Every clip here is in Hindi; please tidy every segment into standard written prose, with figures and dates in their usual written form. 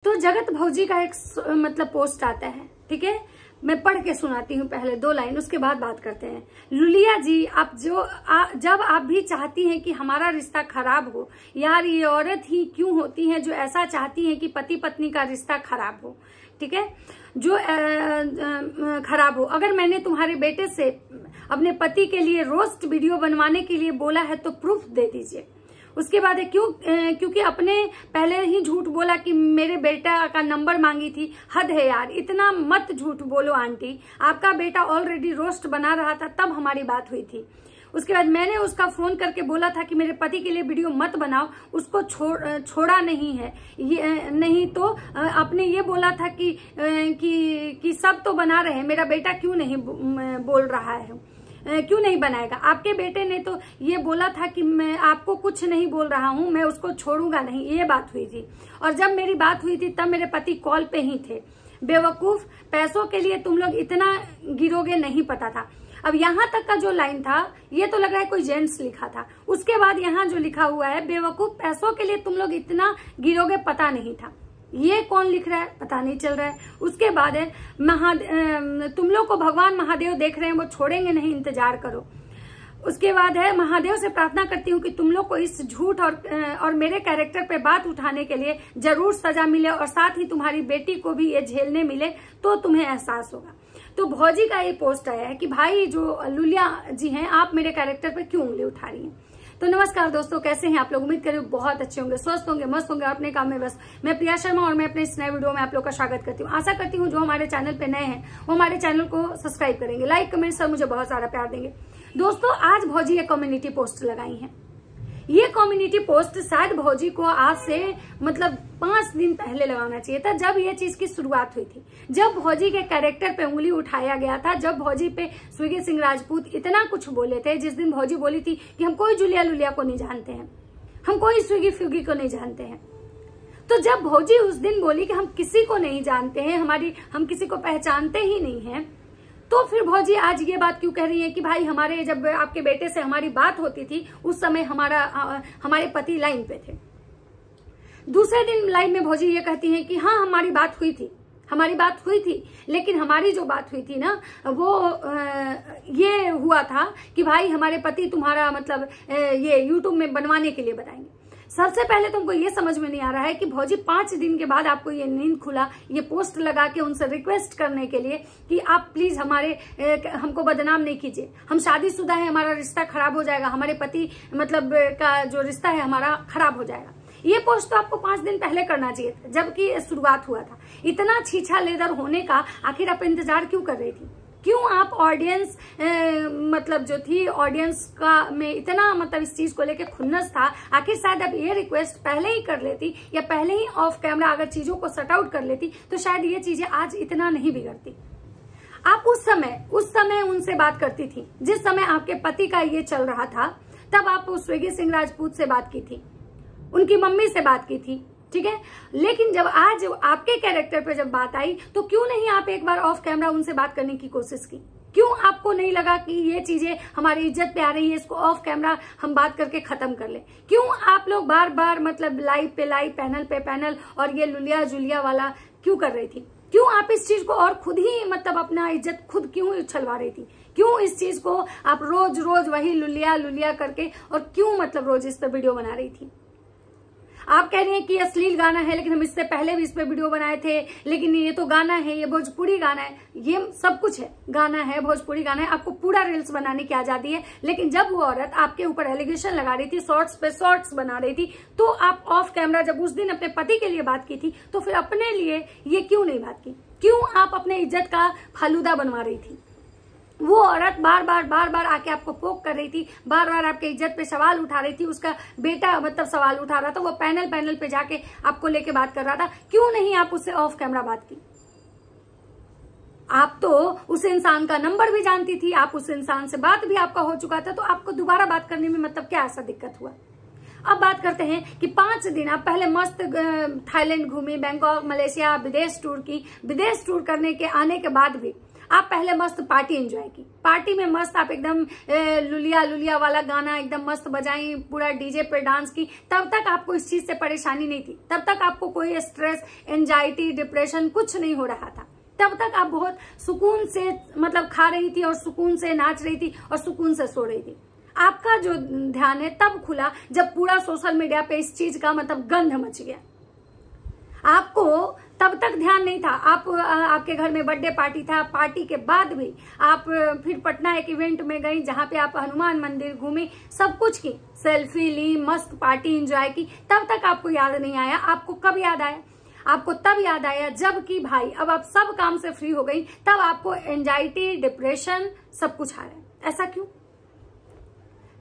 तो जगत भौजी का एक मतलब पोस्ट आता है, ठीक है, मैं पढ़ के सुनाती हूँ पहले 2 लाइन, उसके बाद बात करते हैं। लुलिया जी, आप जब आप भी चाहती हैं कि हमारा रिश्ता खराब हो, यार ये औरत ही क्यों होती हैं जो ऐसा चाहती हैं कि पति पत्नी का रिश्ता खराब हो, ठीक है, जो खराब हो। अगर मैंने तुम्हारे बेटे से अपने पति के लिए रोस्ट वीडियो बनवाने के लिए बोला है तो प्रूफ दे दीजिए। उसके बाद है क्योंकि अपने पहले ही झूठ बोला कि मेरे बेटा का नंबर मांगी थी। हद है यार, इतना मत झूठ बोलो आंटी, आपका बेटा ऑलरेडी रोस्ट बना रहा था तब हमारी बात हुई थी। उसके बाद मैंने उसका फोन करके बोला था कि मेरे पति के लिए वीडियो मत बनाओ, उसको छोड़ा नहीं है, ये नहीं तो आपने ये बोला था कि सब तो बना रहे हैं, मेरा बेटा क्यों नहीं बोल रहा है, क्यों नहीं बनाएगा। आपके बेटे ने तो ये बोला था कि मैं आपको कुछ नहीं बोल रहा हूं, मैं उसको छोड़ूंगा नहीं, ये बात हुई थी। और जब मेरी बात हुई थी तब मेरे पति कॉल पे ही थे। बेवकूफ, पैसों के लिए तुम लोग इतना गिरोगे नहीं पता था। अब यहाँ तक का जो लाइन था ये तो लग रहा है कोई जेंट्स लिखा था। उसके बाद यहाँ जो लिखा हुआ है, बेवकूफ, पैसों के लिए तुम लोग इतना गिरोगे पता नहीं था, ये कौन लिख रहा है पता नहीं चल रहा है। उसके बाद है तुम लोग को भगवान महादेव देख रहे हैं, वो छोड़ेंगे नहीं, इंतजार करो। उसके बाद है महादेव से प्रार्थना करती हूँ कि तुम लोग को इस झूठ और मेरे कैरेक्टर पे बात उठाने के लिए जरूर सजा मिले और साथ ही तुम्हारी बेटी को भी ये झेलने मिले तो तुम्हें एहसास होगा। तो भौजी का ये पोस्ट आया है कि भाई जो लुलिया जी हैं, आप मेरे कैरेक्टर पे क्यों उंगली उठा रही हैं। तो नमस्कार दोस्तों, कैसे हैं आप लोग? उम्मीद करें बहुत अच्छे होंगे, स्वस्थ होंगे, मस्त होंगे, अपने काम में बस। मैं प्रिया शर्मा और मैं अपने इस नए वीडियो में आप लोग का स्वागत करती हूँ। आशा करती हूँ जो हमारे चैनल पे नए हैं वो हमारे चैनल को सब्सक्राइब करेंगे, लाइक कमेंट सब मुझे बहुत सारा प्यार देंगे। दोस्तों, आज भौजी एक कम्युनिटी पोस्ट लगाई है। ये कम्युनिटी पोस्ट शायद भौजी को आज से मतलब 5 दिन पहले लगाना चाहिए था, जब ये चीज की शुरुआत हुई थी, जब भौजी के कैरेक्टर पे उंगली उठाया गया था, जब भौजी पे स्विगी सिंह राजपूत इतना कुछ बोले थे। जिस दिन भौजी बोली थी कि हम कोई जुलिया लुलिया को नहीं जानते हैं, हम कोई स्विगी फ्यूगी को नहीं जानते हैं, तो जब भौजी उस दिन बोली कि हम किसी को नहीं जानते हैं, हम किसी को पहचानते ही नहीं है, तो फिर भौजी आज ये बात क्यों कह रही है कि भाई हमारे जब आपके बेटे से हमारी बात होती थी उस समय हमारे पति लाइन पे थे। दूसरे दिन लाइन में भौजी ये कहती हैं कि हाँ हमारी बात हुई थी, लेकिन हमारी जो बात हुई थी ना वो ये हुआ था कि भाई हमारे पति तुम्हारा मतलब ये यूट्यूब में बनवाने के लिए बताएंगे। सबसे पहले तुमको ये समझ में नहीं आ रहा है कि भौजी 5 दिन के बाद आपको ये नींद खुला, ये पोस्ट लगा के उनसे रिक्वेस्ट करने के लिए कि आप प्लीज हमको बदनाम नहीं कीजिए, हम शादीशुदा है, हमारा रिश्ता खराब हो जाएगा, हमारे पति मतलब का जो रिश्ता है हमारा खराब हो जाएगा। ये पोस्ट तो आपको 5 दिन पहले करना चाहिए था, जबकि शुरुआत हुआ था। इतना छीछा लेदर होने का आखिर आप इंतजार क्यों कर रही थी? क्यों आप ऑडियंस मतलब जो थी ऑडियंस का में इतना मतलब इस चीज को लेके खुन्नस था? आखिर शायद आप ये रिक्वेस्ट पहले ही कर लेती या पहले ही ऑफ कैमरा अगर चीजों को सट आउट कर लेती तो शायद ये चीजें आज इतना नहीं बिगड़ती। आप उस समय उनसे बात करती थी जिस समय आपके पति का ये चल रहा था, तब आप स्विगी सिंह राजपूत से बात की थी, उनकी मम्मी से बात की थी, ठीक है। लेकिन जब आज आपके कैरेक्टर पे जब बात आई तो क्यों नहीं आप एक बार ऑफ कैमरा उनसे बात करने की कोशिश की? क्यों आपको नहीं लगा कि ये चीजें हमारी इज्जत पे आ रही है, इसको ऑफ कैमरा हम बात करके खत्म कर ले? क्यों आप लोग बार बार मतलब लाइव पे लाइव, पैनल पे पैनल और ये लुलिया जुलिया वाला क्यों कर रही थी? क्यों आप इस चीज को और खुद ही मतलब अपना इज्जत खुद क्यों उछलवा रही थी? क्यों इस चीज को आप रोज रोज वही लुलिया लुलिया करके और क्यों मतलब रोज इस पर वीडियो बना रही थी? आप कह रही हैं कि अश्लील गाना है, लेकिन हम इससे पहले भी इस पे वीडियो बनाए थे, लेकिन ये तो गाना है, ये भोजपुरी गाना है, ये सब कुछ है, गाना है, भोजपुरी गाना है, आपको पूरा रील्स बनाने की आजादी है। लेकिन जब वो औरत आपके ऊपर एलिगेशन लगा रही थी, शॉर्ट्स पे शॉर्ट्स बना रही थी, तो आप ऑफ कैमरा जब उस दिन अपने पति के लिए बात की थी तो फिर अपने लिए ये क्यों नहीं बात की? क्यों आप अपने इज्जत का फालूदा बनवा रही थी? वो औरत बार बार आके आपको पोक कर रही थी, बार बार आपके इज्जत पे सवाल उठा रही थी, उसका बेटा मतलब सवाल उठा रहा था, वो पैनल पे जाके आपको लेके बात कर रहा था। क्यों नहीं आप उससे ऑफ कैमरा बात की? आप तो उस इंसान का नंबर भी जानती थी, आप उस इंसान से बात भी आपका हो चुका था, तो आपको दोबारा बात करने में मतलब क्या ऐसा दिक्कत हुआ? अब बात करते हैं कि 5 दिन आप पहले मस्त थाईलैंड घूमी, बैंकॉक, मलेशिया, विदेश टूर की। विदेश टूर करने के आने के बाद भी आप पहले मस्त पार्टी एंजॉय की, पार्टी में मस्त आप एकदम लुलिया लुलिया वाला गाना एकदम मस्त बजाई, पूरा डीजे पे डांस की, तब तक आपको इस चीज से परेशानी नहीं थी, तब तक आपको कोई स्ट्रेस, एंजाइटी, डिप्रेशन कुछ नहीं हो रहा था, तब तक आप बहुत सुकून से मतलब खा रही थी और सुकून से नाच रही थी और सुकून से सो रही थी। आपका जो ध्यान है तब खुला जब पूरा सोशल मीडिया पे इस चीज का मतलब गंध मच गया। आपको तब तक ध्यान नहीं था, आपके घर में बर्थडे पार्टी था, पार्टी के बाद भी आप फिर पटना एक इवेंट में गई जहां पे आप हनुमान मंदिर घूमी, सब कुछ की, सेल्फी ली, मस्त पार्टी एंजॉय की, तब तक आपको याद नहीं आया। आपको कब याद आया? आपको तब याद आया जब कि भाई अब आप सब काम से फ्री हो गई, तब आपको एंजाइटी, डिप्रेशन सब कुछ आ रहा है। ऐसा क्यों?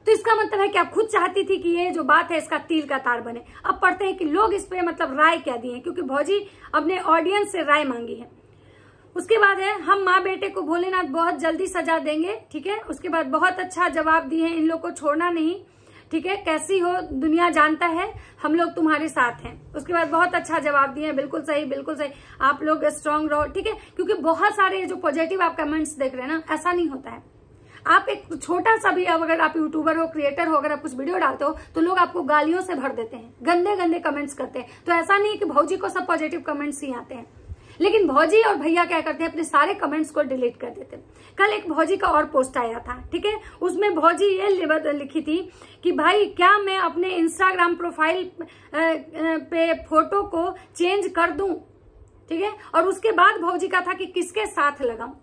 तो इसका मतलब है कि आप खुद चाहती थी कि ये जो बात है इसका तिल का तार बने। अब पढ़ते हैं कि लोग इस पे मतलब राय क्या दिए हैं, क्योंकि भौजी अपने ऑडियंस से राय मांगी है। उसके बाद है, हम माँ बेटे को भोलेनाथ बहुत जल्दी सजा देंगे, ठीक है। उसके बाद बहुत अच्छा जवाब दिए हैं, इन लोग को छोड़ना नहीं, ठीक है, कैसी हो दुनिया जानता है, हम लोग तुम्हारे साथ हैं। उसके बाद बहुत अच्छा जवाब दिए हैं, बिल्कुल सही, बिल्कुल सही, आप लोग स्ट्रांग रहो, ठीक है। क्योंकि बहुत सारे जो पॉजिटिव आप कमेंट्स देख रहे हैं ना, ऐसा नहीं होता है। आप एक छोटा सा भी, अब अगर आप यूट्यूबर हो, क्रिएटर हो, अगर आप कुछ वीडियो डालते हो तो लोग आपको गालियों से भर देते हैं, गंदे गंदे कमेंट्स करते हैं। तो ऐसा नहीं कि भौजी को सब पॉजिटिव कमेंट्स ही आते हैं, लेकिन भौजी और भैया क्या करते हैं, अपने सारे कमेंट्स को डिलीट कर देते हैं। कल एक भौजी का और पोस्ट आया था, ठीक है, उसमें भौजी ये लिखी थी कि भाई क्या मैं अपने इंस्टाग्राम प्रोफाइल पे फोटो को चेंज कर दूं, ठीक है। और उसके बाद भौजी का था कि किसके साथ लगाऊं।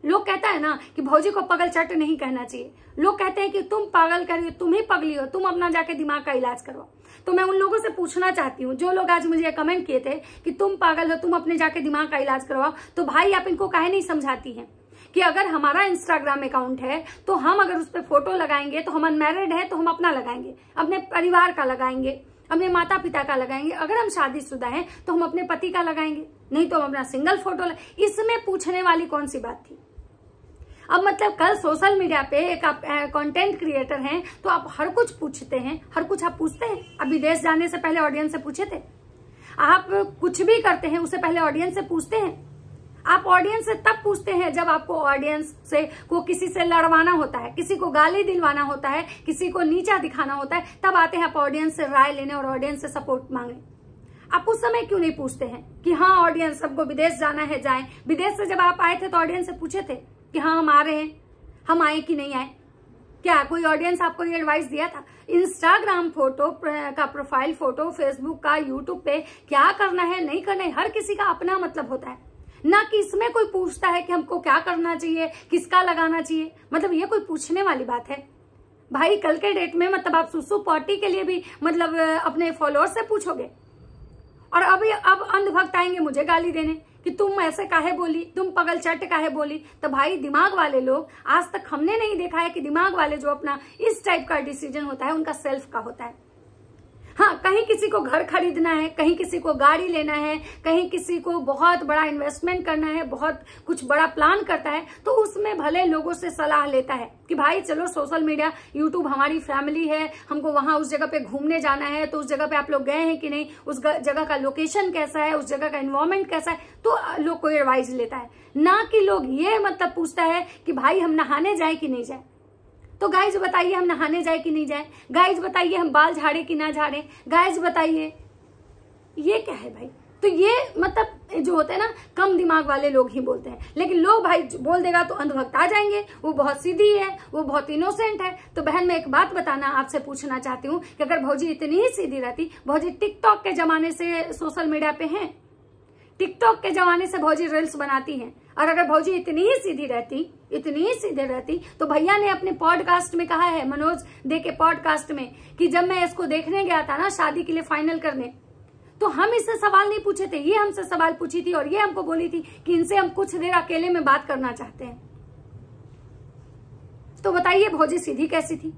लोग कहता है ना कि भौजी को पगल चट नहीं कहना चाहिए। लोग कहते हैं कि तुम पागल करिए, तुम ही पगली हो, तुम अपना जाके दिमाग का इलाज करो। तो मैं उन लोगों से पूछना चाहती हूँ, जो लोग आज मुझे कमेंट किए थे कि तुम पागल हो, तुम अपने जाके दिमाग का इलाज करवाओ, तो भाई आप इनको काहे नहीं समझाती हैं कि अगर हमारा इंस्टाग्राम अकाउंट है तो हम अगर उस पर फोटो लगाएंगे तो हम अनमैरिड है तो हम अपना लगाएंगे, अपने परिवार का लगाएंगे, अपने माता पिता का लगाएंगे। अगर हम शादीशुदा हैं तो हम अपने पति का लगाएंगे, नहीं तो हम अपना सिंगल फोटो इसमें पूछने वाली कौन सी बात थी? अब मतलब कल सोशल मीडिया पे एक आप कंटेंट क्रिएटर हैं तो आप हर कुछ पूछते हैं, हर कुछ आप पूछते हैं। अब विदेश जाने से पहले ऑडियंस से पूछे थे, आप कुछ भी करते हैं उससे पहले ऑडियंस से पूछते हैं। आप ऑडियंस से तब पूछते हैं जब आपको ऑडियंस से को किसी से लड़वाना होता है, किसी को गाली दिलवाना होता है, किसी को नीचा दिखाना होता है, तब आते हैं आप ऑडियंस से राय लेने और ऑडियंस से सपोर्ट मांगे। आप उस समय क्यों नहीं पूछते हैं कि हाँ ऑडियंस सबको विदेश जाना है, जाएं। विदेश से जब आप आए थे तो ऑडियंस से पूछे थे कि हाँ हम आ रहे हैं, हम आए कि नहीं आए? क्या कोई ऑडियंस आपको ये एडवाइस दिया था? इंस्टाग्राम फोटो का प्रोफाइल फोटो, फेसबुक का, यूट्यूब पे क्या करना है नहीं करना है, हर किसी का अपना मतलब होता है ना, कि इसमें कोई पूछता है कि हमको क्या करना चाहिए, किसका लगाना चाहिए। मतलब ये कोई पूछने वाली बात है? भाई कल के डेट में मतलब आप सुसु पॉटी के लिए भी मतलब अपने फॉलोअर्स से पूछोगे, और अभी अब अंधभक्त आएंगे मुझे गाली देने कि तुम ऐसे काहे बोली, तुम पगल चट काहे बोली। तो भाई दिमाग वाले लोग, आज तक हमने नहीं देखा है कि दिमाग वाले जो अपना इस टाइप का डिसीजन होता है उनका सेल्फ का होता है। हाँ, कहीं किसी को घर खरीदना है, कहीं किसी को गाड़ी लेना है, कहीं किसी को बहुत बड़ा इन्वेस्टमेंट करना है, बहुत कुछ बड़ा प्लान करता है, तो उसमें भले लोगों से सलाह लेता है कि भाई चलो सोशल मीडिया, यूट्यूब हमारी फैमिली है, हमको वहां उस जगह पे घूमने जाना है, तो उस जगह पे आप लोग गए हैं कि नहीं, उस जगह का लोकेशन कैसा है, उस जगह का एनवायरमेंट कैसा है, तो लोग कोई एडवाइस लेता है। ना कि लोग ये मतलब पूछता है कि भाई हम नहाने जाए कि नहीं जाए। तो गाइज बताइए हम नहाने जाए कि नहीं जाए, गाइज बताइए हम बाल झाड़े कि ना झाड़े, गाइज बताइए ये क्या है भाई। तो ये मतलब जो होते हैं ना, कम दिमाग वाले लोग ही बोलते हैं, लेकिन लोग भाई बोल देगा तो अंधभक्त आ जाएंगे, वो बहुत सीधी है, वो बहुत इनोसेंट है। तो बहन मैं एक बात बताना आपसे पूछना चाहती हूँ कि अगर भौजी इतनी ही सीधी रहती, भौजी टिकटॉक के जमाने से सोशल मीडिया पे हैं, टिकटॉक के जमाने से भौजी रील्स बनाती हैं, और अगर भौजी इतनी ही सीधी रहती तो भैया ने अपने पॉडकास्ट में कहा है, मनोज दे के पॉडकास्ट में, कि जब मैं इसको देखने गया था ना शादी के लिए फाइनल करने, तो हम इससे सवाल नहीं पूछे थे, ये हमसे सवाल पूछी थी और ये हमको बोली थी कि इनसे हम कुछ देर अकेले में बात करना चाहते हैं। तो बताइए भौजी सीधी कैसी थी?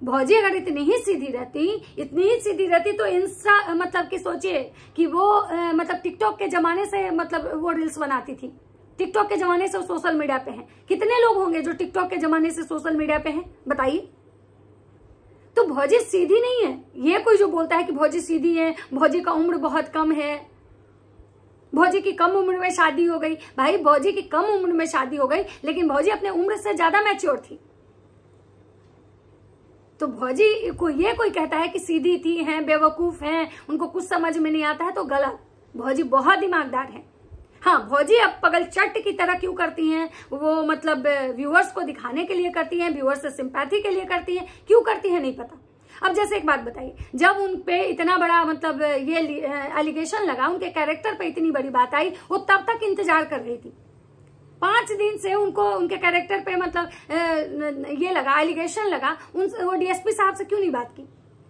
भौजी अगर इतनी ही सीधी रहती तो इंस्टा मतलब कि सोचिए कि वो मतलब टिकटॉक के जमाने से मतलब वो रील्स बनाती थी, टिकटॉक के जमाने से सोशल मीडिया पे हैं। कितने लोग होंगे जो टिकटॉक के जमाने से सोशल मीडिया पे हैं, बताइए। तो भौजी सीधी नहीं है। ये कोई जो बोलता है कि भौजी सीधी है, भौजी का उम्र बहुत कम है, भौजी की कम उम्र में शादी हो गई। भाई भौजी की कम उम्र में शादी हो गई, लेकिन भौजी अपने उम्र से ज्यादा मैच्योर थी। तो भौजी को ये कोई कहता है कि सीधी थी, हैं, बेवकूफ हैं, उनको कुछ समझ में नहीं आता है, तो गलत। भौजी बहुत दिमागदार है। हाँ, भौजी अब पगल चट्ट की तरह क्यों करती हैं, वो मतलब व्यूअर्स को दिखाने के लिए करती हैं, व्यूअर्स से सिंपैथी के लिए करती हैं, क्यों करती हैं नहीं पता। अब जैसे एक बात बताइए, जब उन पे इतना बड़ा मतलब ये एलिगेशन लगा, उनके कैरेक्टर पे इतनी बड़ी बात आई, वो तब तक इंतजार कर रही थी। 5 दिन से उनको उनके कैरेक्टर पे मतलब ये लगा, एलिगेशन लगा, वो डीएसपी साहब से क्यों नहीं बात की।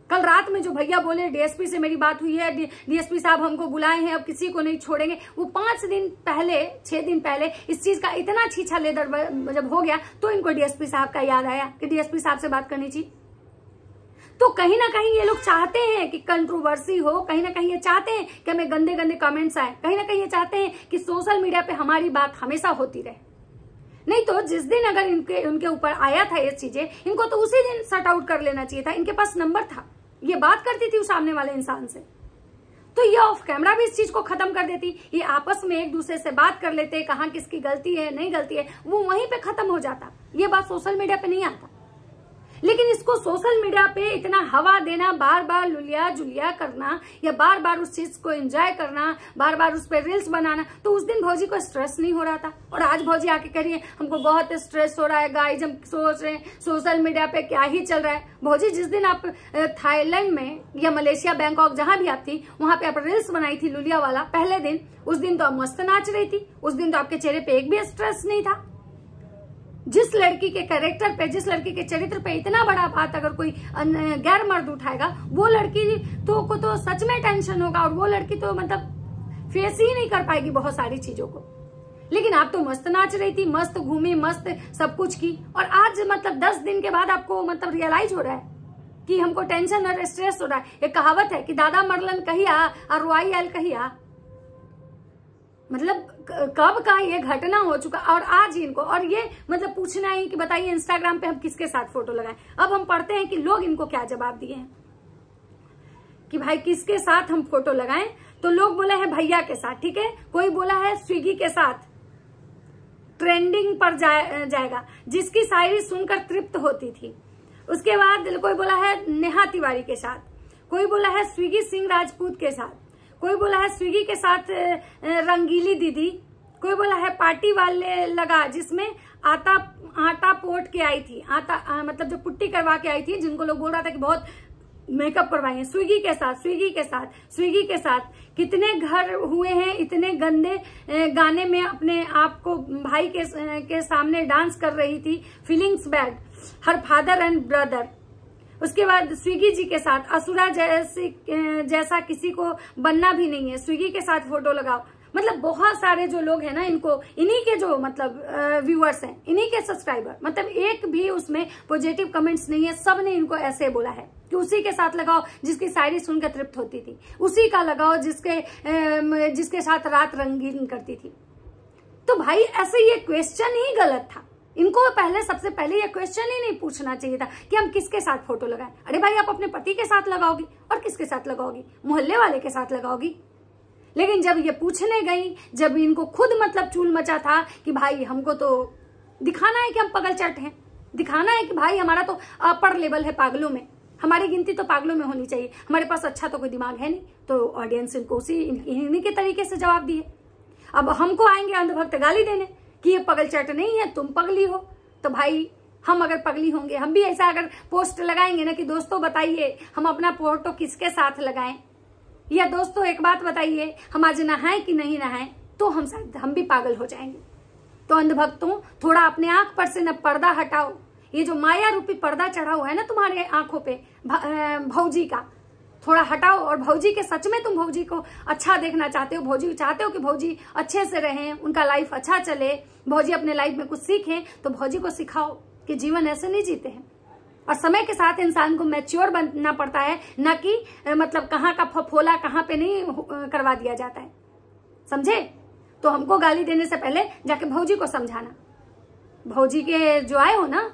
कल रात में जो भैया बोले डीएसपी से मेरी बात हुई है, डीएसपी साहब हमको बुलाए हैं, अब किसी को नहीं छोड़ेंगे, वो 5 दिन पहले 6 दिन पहले इस चीज का इतना छीछा लेदर जब हो गया, तो इनको डीएसपी साहब का याद आया कि डीएसपी साहब से बात करनी चाहिए। तो कहीं ना कहीं ये लोग चाहते हैं कि कंट्रोवर्सी हो, कहीं ना कहीं ये चाहते हैं कि हमें गंदे गंदे कमेंट्स आए, कहीं ना कहीं ये चाहते हैं कि सोशल मीडिया पे हमारी बात हमेशा होती रहे। नहीं तो जिस दिन अगर उनके ऊपर आया था ये चीजें, इनको तो उसी दिन सट आउट कर लेना चाहिए था। इनके पास नंबर था, ये बात करती थी उस सामने वाले इंसान से, तो ये ऑफ कैमरा भी इस चीज को खत्म कर देती। ये आपस में एक दूसरे से बात कर लेते, कहाँ किसकी गलती है नहीं गलती है, वो वहीं पे खत्म हो जाता। ये बात सोशल मीडिया पे नहीं आता। लेकिन इसको सोशल मीडिया पे इतना हवा देना, बार बार लुलिया जुलिया करना, या बार बार उस चीज को एंजॉय करना, बार बार उस पर रील्स बनाना, तो उस दिन भौजी को स्ट्रेस नहीं हो रहा था। और आज भौजी आके कह रही है हमको बहुत स्ट्रेस हो रहा है गाइस, हम सोच रहे हैं सोशल मीडिया पे क्या ही चल रहा है। भौजी जिस दिन आप थाईलैंड में या मलेशिया, बैंकॉक, जहां भी आप थी, वहां पे आप रील्स बनाई थी लुलिया वाला पहले दिन, उस दिन तो आप मस्त नाच रही थी, उस दिन तो आपके चेहरे पे एक भी स्ट्रेस नहीं था। जिस लड़की के कैरेक्टर पे, जिस लड़की के चरित्र पे इतना बड़ा बात अगर कोई गैर मर्द उठाएगा, वो लड़की को तो सच में टेंशन होगा, और वो लड़की तो मतलब फेस ही नहीं कर पाएगी बहुत सारी चीजों को। लेकिन आप तो मस्त नाच रही थी, मस्त घूमी, मस्त सब कुछ की, और आज मतलब 10 दिन के बाद आपको मतलब रियलाइज हो रहा है कि हमको टेंशन और स्ट्रेस हो रहा है। एक कहावत है कि दादा मरलन कहिया और रुआई आयल कहिया, मतलब कब का ये घटना हो चुका। और आज इनको और ये मतलब पूछना है कि बताइए इंस्टाग्राम पे हम किसके साथ फोटो लगाएं। अब हम पढ़ते हैं कि लोग इनको क्या जवाब दिए हैं कि भाई किसके साथ हम फोटो लगाएं। तो लोग बोले हैं भैया के साथ, ठीक है। कोई बोला है स्विगी के साथ, ट्रेंडिंग पर जाएगा, जिसकी शायरी सुनकर तृप्त होती थी। उसके बाद कोई बोला है नेहा तिवारी के साथ, कोई बोला है स्विगी सिंह राजपूत के साथ, कोई बोला है स्विगी के साथ रंगीली दीदी, कोई बोला है पार्टी वाले लगा जिसमें आटा पोट के आई थी, मतलब जो पुट्टी करवा के आई थी, जिनको लोग बोल रहा था कि बहुत मेकअप करवाई है। स्विगी के साथ, स्विगी के साथ, स्विगी के साथ कितने घर हुए हैं इतने गंदे गाने में अपने आप को भाई के सामने डांस कर रही थी, feelings bad, her father and brother. उसके बाद स्विगी जी के साथ असुरा जैसा किसी को बनना भी नहीं है, स्विगी के साथ फोटो लगाओ। मतलब बहुत सारे जो लोग हैं ना, इनको इन्हीं के जो मतलब व्यूअर्स हैं, इन्हीं के सब्सक्राइबर, मतलब एक भी उसमें पॉजिटिव कमेंट्स नहीं है। सब ने इनको ऐसे बोला है कि उसी के साथ लगाओ जिसकी शायरी सुनकर तृप्त होती थी, उसी का लगाओ जिसके साथ रात रंगीन करती थी। तो भाई ऐसे ये क्वेश्चन ही गलत था। इनको सबसे पहले ये क्वेश्चन ही नहीं पूछना चाहिए था कि हम किसके साथ फोटो लगाएं। अरे भाई आप अपने पति के साथ लगाओगी और किसके साथ लगाओगी, मोहल्ले वाले के साथ लगाओगी। लेकिन जब ये पूछने गई, जब इनको खुद मतलब चूल मचा था कि भाई हमको तो दिखाना है कि हम पगल चट हैं, दिखाना है कि भाई हमारा तो अपर लेवल है पागलों में, हमारी गिनती तो पागलों में होनी चाहिए, हमारे पास अच्छा तो कोई दिमाग है नहीं। तो ऑडियंस इनको इन्हीं के तरीके से जवाब दिए। अब हमको आएंगे अंधभक्त गाली देने कि ये पगल चट नहीं है, तुम पगली हो। तो भाई हम अगर पगली होंगे, हम भी ऐसा अगर पोस्ट लगाएंगे ना कि दोस्तों बताइए हम अपना फोटो किसके साथ लगाएं, या दोस्तों एक बात बताइए हम आज नहाएं कि नहीं नहाएं, तो हम भी पागल हो जाएंगे। तो अंधभक्तों, थोड़ा अपने आंख पर से न पर्दा हटाओ। ये जो माया रूपी पर्दा चढ़ा हुआ है ना तुम्हारे आंखों पे भौजी का, थोड़ा हटाओ। और भौजी के सच में तुम भौजी को अच्छा देखना चाहते हो, भौजी चाहते हो कि भौजी अच्छे से रहें, उनका लाइफ अच्छा चले, भौजी अपने लाइफ में कुछ सीखें, तो भौजी को सिखाओ कि जीवन ऐसे नहीं जीते हैं। और समय के साथ इंसान को मैच्योर बनना पड़ता है, न कि मतलब कहाँ का फफोला कहाँ पे नहीं करवा दिया जाता है, समझे। तो हमको गाली देने से पहले जाके भौजी को समझाना, भौजी के जो आए हो ना,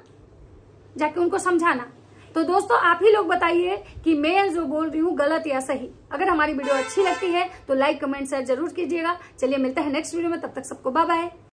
जाके उनको समझाना। तो दोस्तों आप ही लोग बताइए कि मैं जो बोल रही हूँ गलत या सही। अगर हमारी वीडियो अच्छी लगती है तो लाइक कमेंट शेयर जरूर कीजिएगा। चलिए मिलते हैं नेक्स्ट वीडियो में, तब तक सबको बाय बाय।